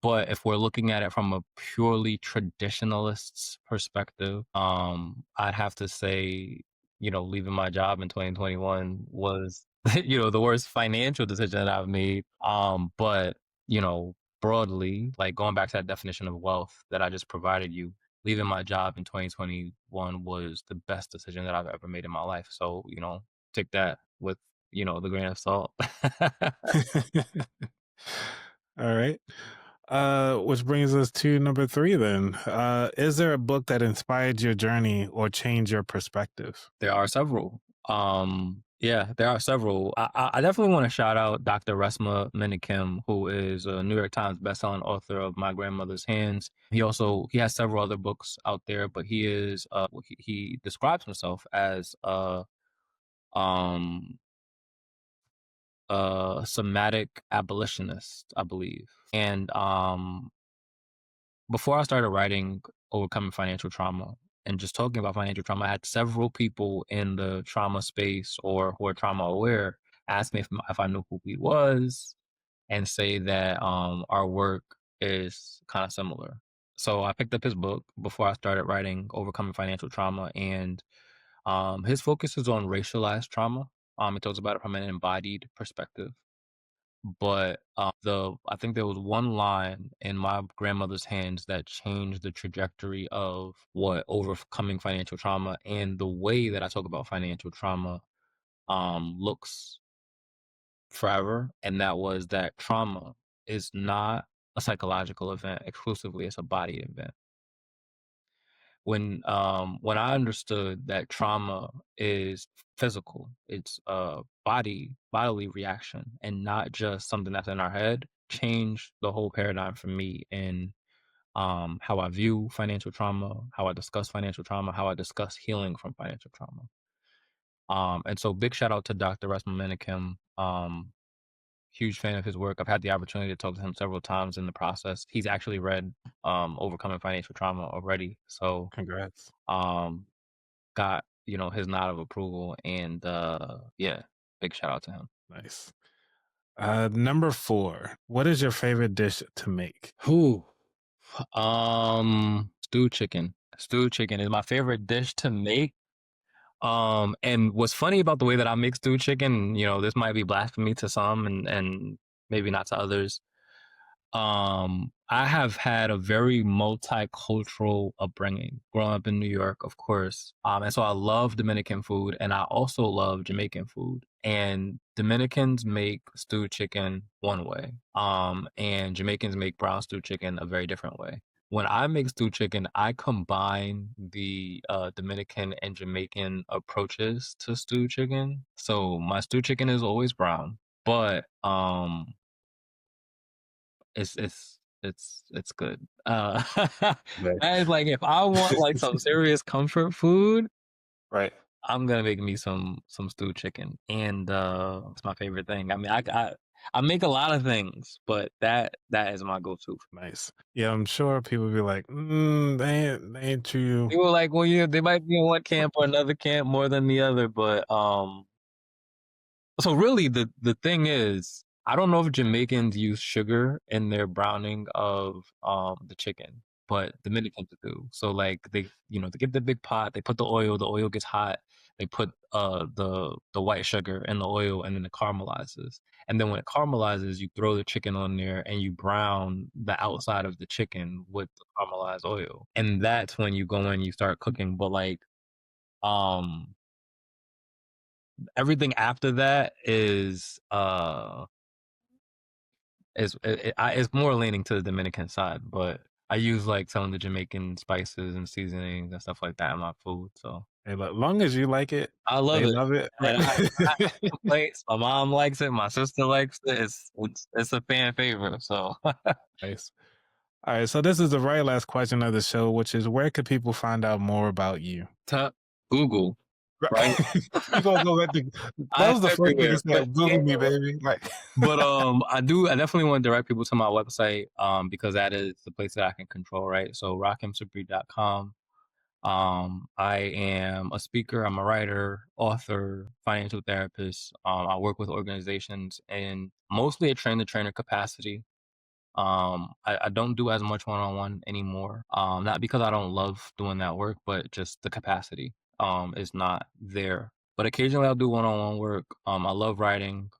A: But if we're looking at it from a purely traditionalist's perspective, I'd have to say, leaving my job in 2021 was, the worst financial decision that I've made. But, you know, broadly, like going back to that definition of wealth that I just provided you, leaving my job in 2021 was the best decision that I've ever made in my life. So, take that with the grain of salt.
B: All right. Which brings us to number three then. Is there a book that inspired your journey or changed your perspective?
A: There are several. Yeah, there are several. I definitely want to shout out Dr. Resma Menakem, who is a New York Times bestselling author of My Grandmother's Hands. He has several other books out there, but he describes himself as um a somatic abolitionist, I believe. And before I started writing Overcoming Financial Trauma and just talking about financial trauma, I had several people in the trauma space or who are trauma aware ask me if I knew who he was and say that our work is kind of similar. So I picked up his book before I started writing Overcoming Financial Trauma, and his focus is on racialized trauma. It talks about it from an embodied perspective. But I think there was one line in My Grandmother's Hands that changed the trajectory of what overcoming financial trauma and the way that I talk about financial trauma looks forever. And that was that trauma is not a psychological event exclusively, it's a body event. When I understood that trauma is physical, it's a bodily reaction and not just something that's in our head, changed the whole paradigm for me in how I view financial trauma, how I discuss financial trauma, how I discuss healing from financial trauma. And so big shout out to Dr. Resma Menakem. Huge fan of his work. I've had the opportunity to talk to him several times in the process. He's actually read Overcoming Financial Trauma already. So
B: Congrats.
A: um got his nod of approval, and yeah, big shout out to him.
B: Nice. Number four. What is your favorite dish to make?
A: Who stewed chicken is my favorite dish to make. And what's funny about the way that I make stewed chicken, this might be blasphemy to some and maybe not to others. I have had a very multicultural upbringing growing up in New York, of course. And so I love Dominican food and I also love Jamaican food. And Dominicans make stewed chicken one way. And Jamaicans make brown stewed chicken a very different way. When I make stewed chicken, I combine the Dominican and Jamaican approaches to stewed chicken. So my stewed chicken is always brown, but it's good. That is like if I want like some serious comfort food,
B: Right.
A: I'm gonna make me some stewed chicken, and it's my favorite thing. I mean, I make a lot of things, but that is my go-to.
B: Nice. Yeah, I'm sure people will be like, they ain't you.
A: People like, well, they might be in one camp or another camp more than the other, but so really, the thing is, I don't know if Jamaicans use sugar in their browning of the chicken, but Dominicans do. So like they get the big pot, they put the oil gets hot, they put the white sugar in the oil, and then it caramelizes. And then when it caramelizes, you throw the chicken on there and you brown the outside of the chicken with the caramelized oil. And that's when you go in, you start cooking. But like um everything after that is more leaning to the Dominican side, but I use like some of the Jamaican spices and seasonings and stuff like that in my food. So
B: Hey, look, long as you like it,
A: I love
B: they
A: it.
B: love it. Right?
A: And I have complaints. My mom likes it. My sister likes it. It's a fan favorite. So
B: Nice. All right. So this is the very last question of the show, which is where could people find out more about you?
A: to Google,
B: Right.
A: right?
B: You gonna go back to that
A: I'm
B: was the first thing you
A: everywhere. But
B: said. Google me, baby. Like
A: I definitely want to direct people to my website because that is the place that I can control, right? So rahkimsabree.com. I am a speaker, I'm a writer, author, financial therapist. I work with organizations in mostly a trainer trainer capacity. I don't do as much one-on-one anymore. Not because I don't love doing that work, but just the capacity is not there. But occasionally I'll do one-on-one work. I love writing.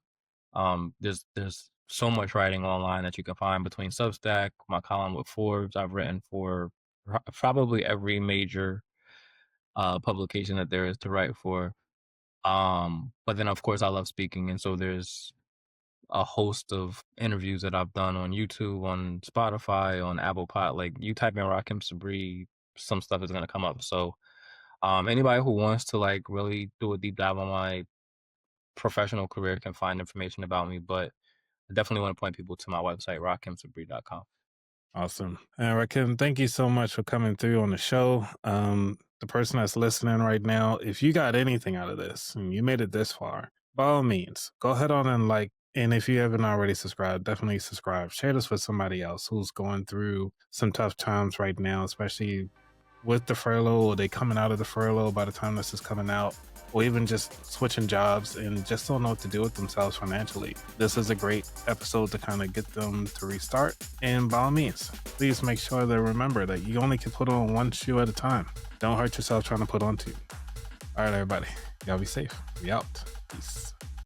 A: There's so much writing online that you can find between Substack, my column with Forbes. I've written for probably every major publication that there is to write for. But then of course I love speaking, and so there's a host of interviews that I've done on YouTube, on Spotify, on Apple Pod. Like you type in Rahkim Sabree, some stuff is gonna come up. So anybody who wants to like really do a deep dive on my professional career can find information about me. But I definitely want to point people to my website, rahkimsabree.com.
B: awesome. And Rakim, thank you so much for coming through on the show. The person that's listening right now, if you got anything out of this and you made it this far, by all means, go ahead on and like, and if you haven't already subscribed, definitely subscribe. Share this with somebody else who's going through some tough times right now, especially with the furlough, or they coming out of the furlough by the time this is coming out, or even just switching jobs and just don't know what to do with themselves financially. This is a great episode to kind of get them to restart. And by all means, please make sure to remember that you only can put on one shoe at a time. Don't hurt yourself trying to put on two. All right, everybody. Y'all be safe. We out. Peace.